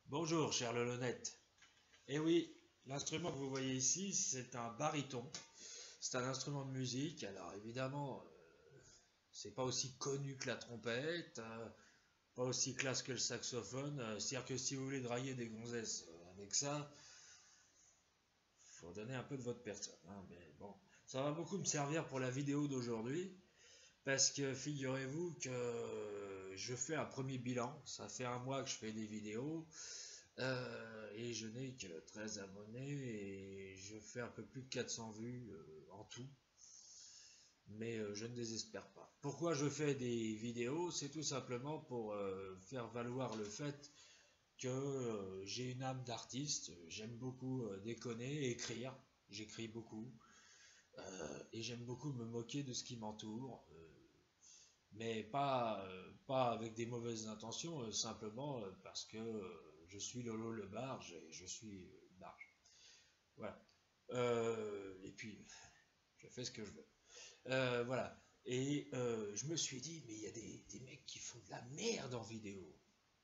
Bonjour, cher Lolonette. Eh oui, l'instrument que vous voyez ici, c'est un baryton. C'est un instrument de musique. Alors évidemment, c'est pas aussi connu que la trompette, pas aussi classe que le saxophone. C'est-à-dire que si vous voulez draguer des gonzesses avec ça, faut donner un peu de votre personne, hein. Mais bon, ça va beaucoup me servir pour la vidéo d'aujourd'hui. Parce que figurez-vous que je fais un premier bilan. Ça fait un mois que je fais des vidéos. Et je n'ai que 13 abonnés et je fais un peu plus de 400 vues en tout. Mais je ne désespère pas. Pourquoi je fais des vidéos? C'est tout simplement pour faire valoir le fait que j'ai une âme d'artiste. J'aime beaucoup déconner, écrire. J'écris beaucoup. Et j'aime beaucoup me moquer de ce qui m'entoure. Mais pas avec des mauvaises intentions, simplement parce que je suis Lolo le Barge et je suis Barge. Voilà. Et puis, je fais ce que je veux. Voilà. Et je me suis dit, mais il y a des mecs qui font de la merde en vidéo.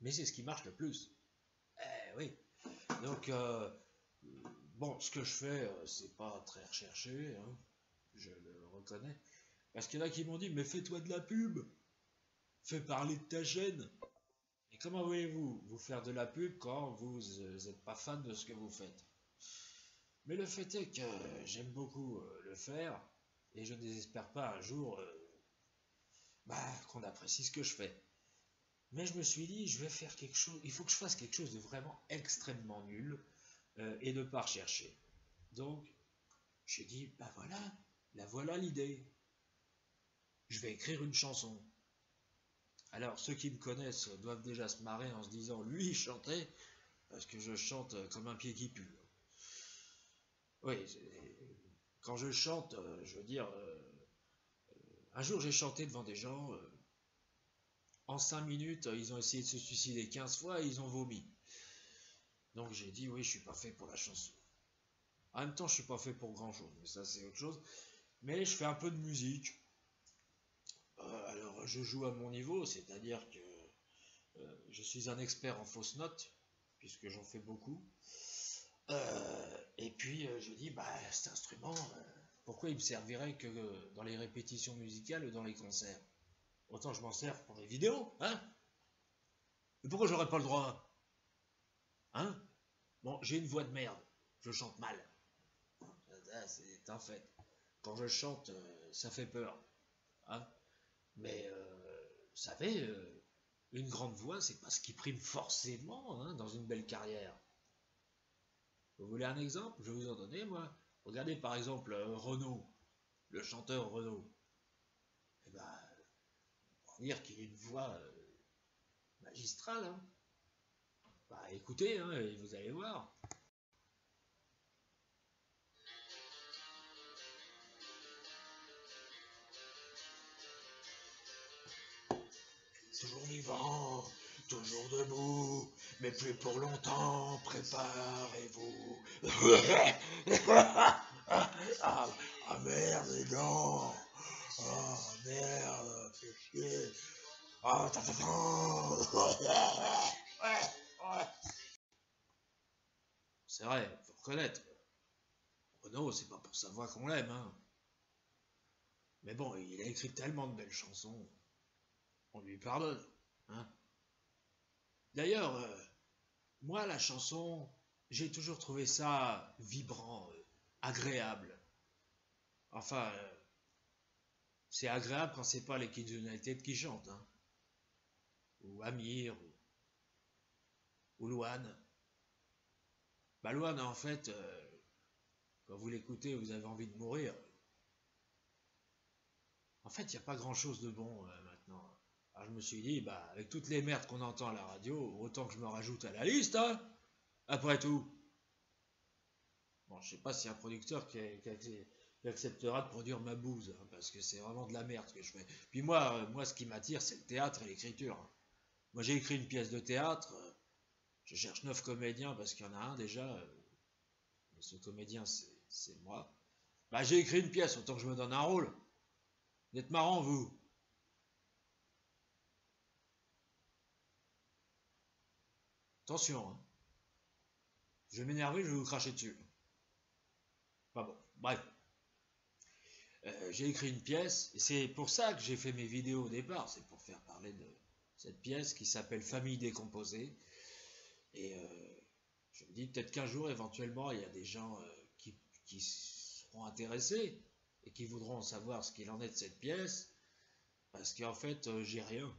Mais c'est ce qui marche le plus. Eh oui. Donc, bon, ce que je fais, c'est pas très recherché, hein, je le reconnais. Parce qu'il y en a qui m'ont dit, mais fais-toi de la pub. Fais parler de ta chaîne. Et comment voulez-vous vous faire de la pub quand vous n'êtes pas fan de ce que vous faites? Mais le fait est que j'aime beaucoup le faire et je ne désespère pas un jour qu'on apprécie ce que je fais. Mais je me suis dit, je vais faire quelque chose, il faut que je fasse quelque chose de vraiment extrêmement nul et ne pas rechercher. Donc, j'ai dit, bah voilà, la voilà l'idée. Je vais écrire une chanson. Alors, ceux qui me connaissent doivent déjà se marrer en se disant, lui, il chantait, parce que je chante comme un pied qui pue. Oui, quand je chante, je veux dire, un jour j'ai chanté devant des gens, en 5 minutes, ils ont essayé de se suicider 15 fois et ils ont vomi. Donc j'ai dit, oui, je suis pas fait pour la chanson. En même temps, je suis pas fait pour grand chose, mais ça c'est autre chose. Mais je fais un peu de musique. Alors je joue à mon niveau, c'est-à-dire que je suis un expert en fausses notes, puisque j'en fais beaucoup. Et puis je dis, bah cet instrument, pourquoi il me servirait que dans les répétitions musicales ou dans les concerts? Autant je m'en sers pour les vidéos, hein? Mais pourquoi j'aurais pas le droit? Hein? Bon, j'ai une voix de merde, je chante mal. C'est un fait. Quand je chante, ça fait peur, hein? Mais vous savez, une grande voix, c'est pas ce qui prime forcément, hein, dans une belle carrière. Vous voulez un exemple? Je vais vous en donner, moi. Regardez par exemple Renaud, le chanteur Renaud. Eh ben, on va dire qu'il a une voix magistrale, hein. Bah écoutez, hein, et vous allez voir. Toujours vivant, toujours debout, mais plus pour longtemps, préparez-vous. Ah merde, les dents. Ah merde, fais chier. Ah ouais. C'est vrai, faut reconnaître. Renaud, c'est pas pour sa voix qu'on l'aime, hein. Mais bon, il a écrit tellement de belles chansons, on lui pardonne, hein. D'ailleurs, moi, la chanson, j'ai toujours trouvé ça vibrant, agréable. Enfin, c'est agréable quand c'est pas les Kids United qui chantent, hein. Ou Amir, ou Louane. Bah Louane, en fait, quand vous l'écoutez, vous avez envie de mourir. En fait, il n'y a pas grand-chose de bon maintenant. Alors je me suis dit, bah avec toutes les merdes qu'on entend à la radio, autant que je me rajoute à la liste, hein, après tout. Bon, je sais pas si un producteur qui acceptera de produire ma bouse, hein, parce que c'est vraiment de la merde que je fais. Puis moi ce qui m'attire, c'est le théâtre et l'écriture, hein. Moi, j'ai écrit une pièce de théâtre, je cherche 9 comédiens parce qu'il y en a un déjà, et ce comédien, c'est moi. Bah, j'ai écrit une pièce, autant que je me donne un rôle. Vous êtes marrant, vous. Attention, hein. Je vais m'énerver, je vais vous cracher dessus. Pas bon, bref. J'ai écrit une pièce, et c'est pour ça que j'ai fait mes vidéos au départ, c'est pour faire parler de cette pièce qui s'appelle Famille décomposée. Et je me dis peut-être qu'un jour, éventuellement, il y a des gens qui seront intéressés et qui voudront savoir ce qu'il en est de cette pièce, parce qu'en fait, j'ai rien.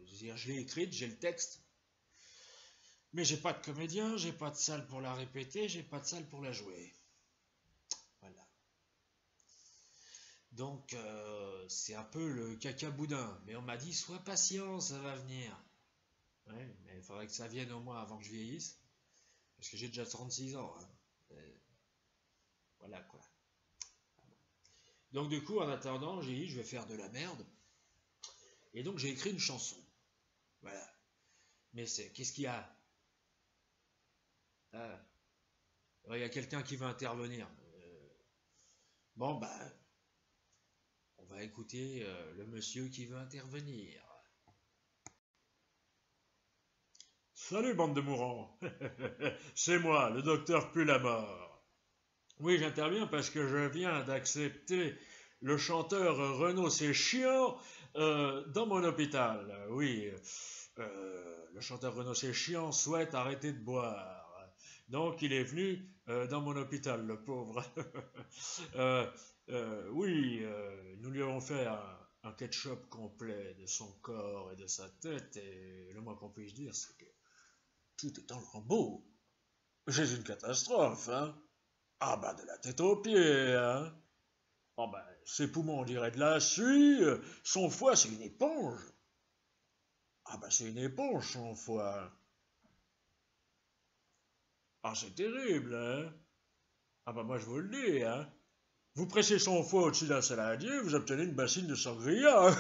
Je l'ai écrite, j'ai le texte, mais j'ai pas de comédien, j'ai pas de salle pour la répéter, j'ai pas de salle pour la jouer. Voilà. Donc, c'est un peu le caca boudin. Mais on m'a dit, sois patient, ça va venir. Ouais, mais il faudrait que ça vienne au moins avant que je vieillisse. Parce que j'ai déjà 36 ans. Hein. Voilà quoi. Donc, du coup, en attendant, j'ai dit, je vais faire de la merde. Et donc, j'ai écrit une chanson. Voilà. Mais qu'est-ce qu'il y a? Ah, il y a quelqu'un qui veut intervenir. Bon, bah, on va écouter le monsieur qui veut intervenir. Salut, bande de mourants. C'est moi, le docteur Pulamore. Oui, j'interviens parce que je viens d'accepter le chanteur Renaud Séchiant dans mon hôpital. Oui, le chanteur Renaud Séchiant souhaite arrêter de boire. Donc, il est venu dans mon hôpital, le pauvre. Oui, nous lui avons fait un ketchup complet de son corps et de sa tête, et le moins qu'on puisse dire, c'est que tout est en lambeaux. C'est une catastrophe, hein. Ah bah de la tête aux pieds, hein. Oh bah ses poumons on dirait de la suie, son foie c'est une éponge. Ah bah c'est une éponge son foie. Ah c'est terrible, hein. Ah bah moi je vous le dis, hein. Vous pressez son foie au-dessus d'un saladier, vous obtenez une bassine de sangria.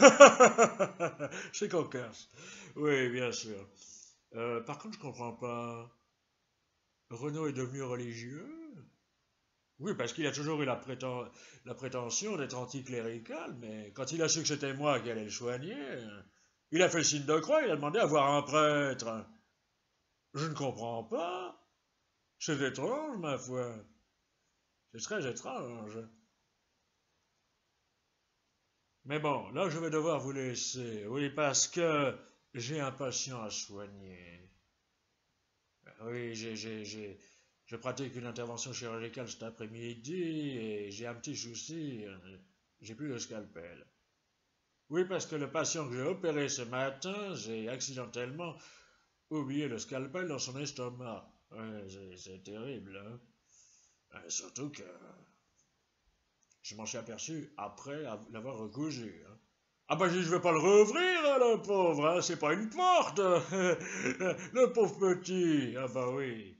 C'est cocasse. Oui, bien sûr. Par contre je comprends pas. Renaud est devenu religieux? Oui, parce qu'il a toujours eu la prétention d'être anticlérical, mais quand il a su que c'était moi qui allais le soigner, il a fait le signe de croix, il a demandé à voir un prêtre. Je ne comprends pas. C'est étrange, ma foi. C'est très étrange. Mais bon, là, je vais devoir vous laisser. Oui, parce que j'ai un patient à soigner. Oui, je pratique une intervention chirurgicale cet après-midi et j'ai un petit souci. J'ai plus de scalpel. Oui, parce que le patient que j'ai opéré ce matin, j'ai accidentellement oublié le scalpel dans son estomac. Ouais, c'est terrible, hein. Surtout que je m'en suis aperçu après l'avoir recousu, hein. Ah bah je vais pas le rouvrir, hein, le pauvre, hein, c'est pas une porte. Le pauvre petit. Ah bah oui.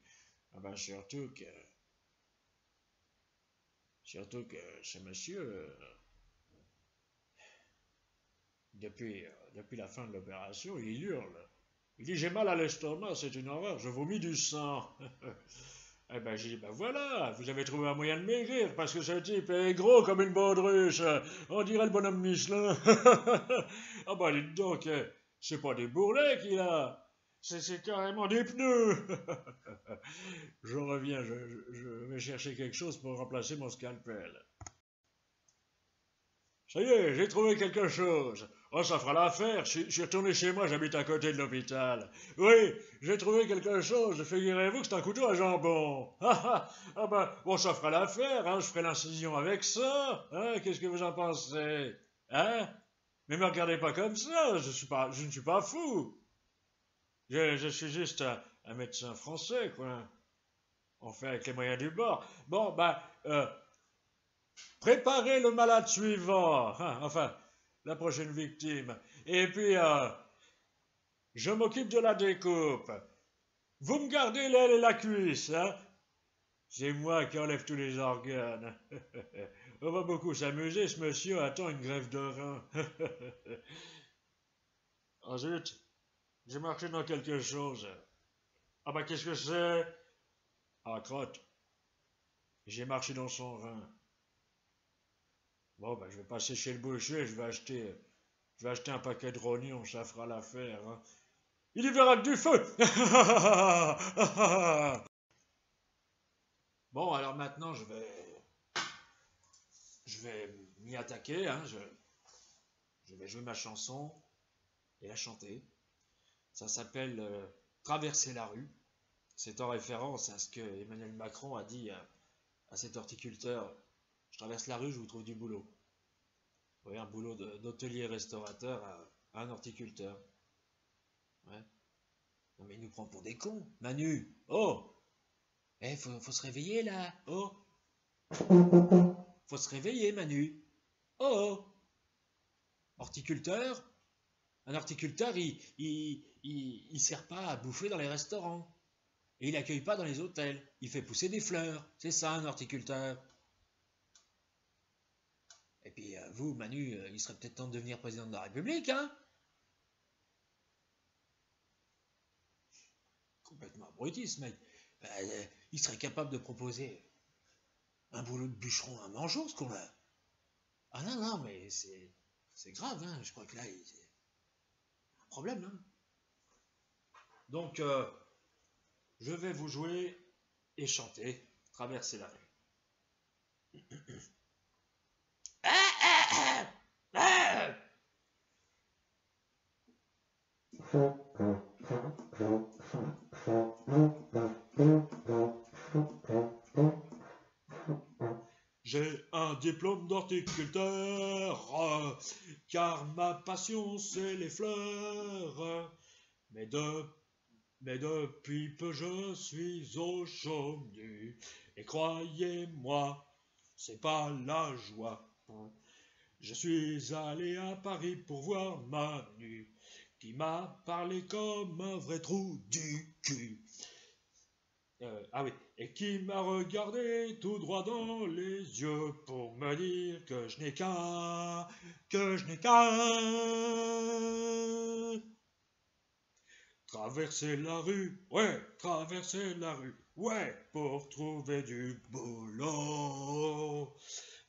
Ah bah surtout que ce monsieur, depuis la fin de l'opération, il hurle. Il dit j'ai mal à l'estomac, c'est une horreur, je vomis du sang. Eh ben j'ai dit ben voilà, vous avez trouvé un moyen de maigrir parce que ce type est gros comme une baudruche. On dirait le bonhomme Michelin. Ah bah dites donc, c'est pas des bourrelets qu'il a, c'est carrément des pneus. Je reviens, je vais chercher quelque chose pour remplacer mon scalpel. Ça y est, j'ai trouvé quelque chose. Oh, ça fera l'affaire. Je suis retourné chez moi, j'habite à côté de l'hôpital. Oui, j'ai trouvé quelque chose. Figurez-vous que c'est un couteau à jambon. Ah bah, bon, ça fera l'affaire, hein. Je ferai l'incision avec ça. Hein, qu'est-ce que vous en pensez? Hein? Mais me regardez pas comme ça. Je ne suis pas fou. Je suis juste un médecin français, quoi. On fait avec les moyens du bord. Bon, bah, préparez le malade suivant, hein, enfin, la prochaine victime. Et puis, je m'occupe de la découpe. Vous me gardez l'aile et la cuisse, hein? C'est moi qui enlève tous les organes. On va beaucoup s'amuser, ce monsieur attend une greffe de rein. Ah zut, j'ai marché dans quelque chose. Ah bah qu'est-ce que c'est? Ah crotte, j'ai marché dans son rein. Bon, ben, je vais passer chez le boucher, je vais acheter un paquet de rognons, ça fera l'affaire, hein. Il y verra que du feu. Bon, alors maintenant, je vais m'y attaquer. Hein, je vais jouer ma chanson et la chanter. Ça s'appelle Traverser la rue. C'est en référence à ce que Emmanuel Macron a dit à cet horticulteur. Je traverse la rue, je vous trouve du boulot. Vous voyez, un boulot d'hôtelier restaurateur à un horticulteur. Ouais. Non mais il nous prend pour des cons. Manu, oh, faut se réveiller là. Oh, faut se réveiller Manu. Oh, horticulteur. Un horticulteur, il sert pas à bouffer dans les restaurants. Et il accueille pas dans les hôtels. Il fait pousser des fleurs. C'est ça un horticulteur. Et puis vous, Manu, il serait peut-être temps de devenir président de la République, hein? Complètement abruti ce mec. Il serait capable de proposer un boulot de bûcheron à Mangeot, ce qu'on a. Ah non, non, mais c'est grave, hein. Je crois que là, il y a un problème, hein. Donc, je vais vous jouer et chanter Traverser la rue. J'ai un diplôme d'horticulteur, car ma passion c'est les fleurs. Mais, mais depuis peu je suis au chômage, et croyez-moi, c'est pas la joie. Je suis allé à Paris pour voir Manu, qui m'a parlé comme un vrai trou du cul. Ah oui, et qui m'a regardé tout droit dans les yeux pour me dire que je n'ai qu'un traverser la rue, ouais, traverser la rue, ouais, pour trouver du boulot.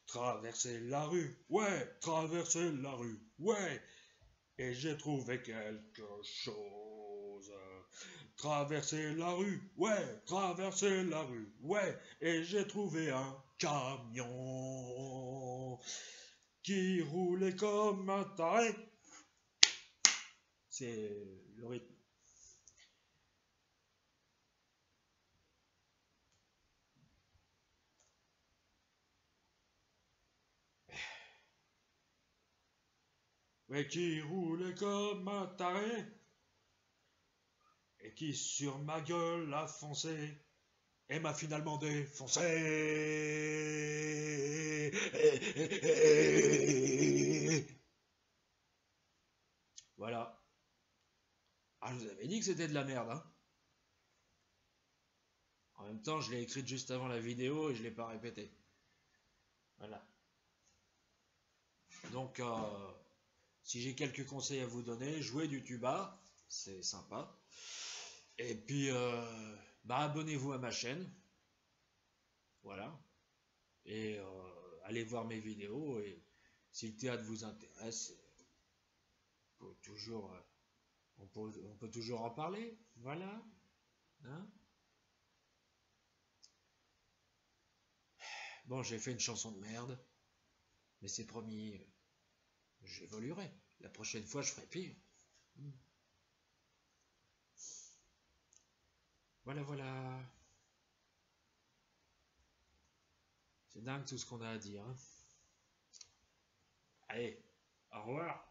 Traverser la rue, ouais, traverser la rue, ouais, et j'ai trouvé quelque chose. Traverser la rue, ouais, traverser la rue, ouais, et j'ai trouvé un camion qui roulait comme un taré. C'est le rythme. Ouais, qui roulait comme un taré et qui sur ma gueule a foncé et m'a finalement défoncé. Voilà. Ah, je vous avais dit que c'était de la merde, hein. En même temps, je l'ai écrite juste avant la vidéo et je l'ai pas répété. Voilà. Donc, si j'ai quelques conseils à vous donner, jouez du tuba, c'est sympa. Et puis, abonnez-vous à ma chaîne. Voilà. Et allez voir mes vidéos. Et si le théâtre vous intéresse, on peut toujours en parler. Voilà. Hein? Bon, j'ai fait une chanson de merde. Mais c'est promis, j'évoluerai. La prochaine fois, je ferai pire. Voilà, voilà. C'est dingue tout ce qu'on a à dire. Hein. Allez, au revoir.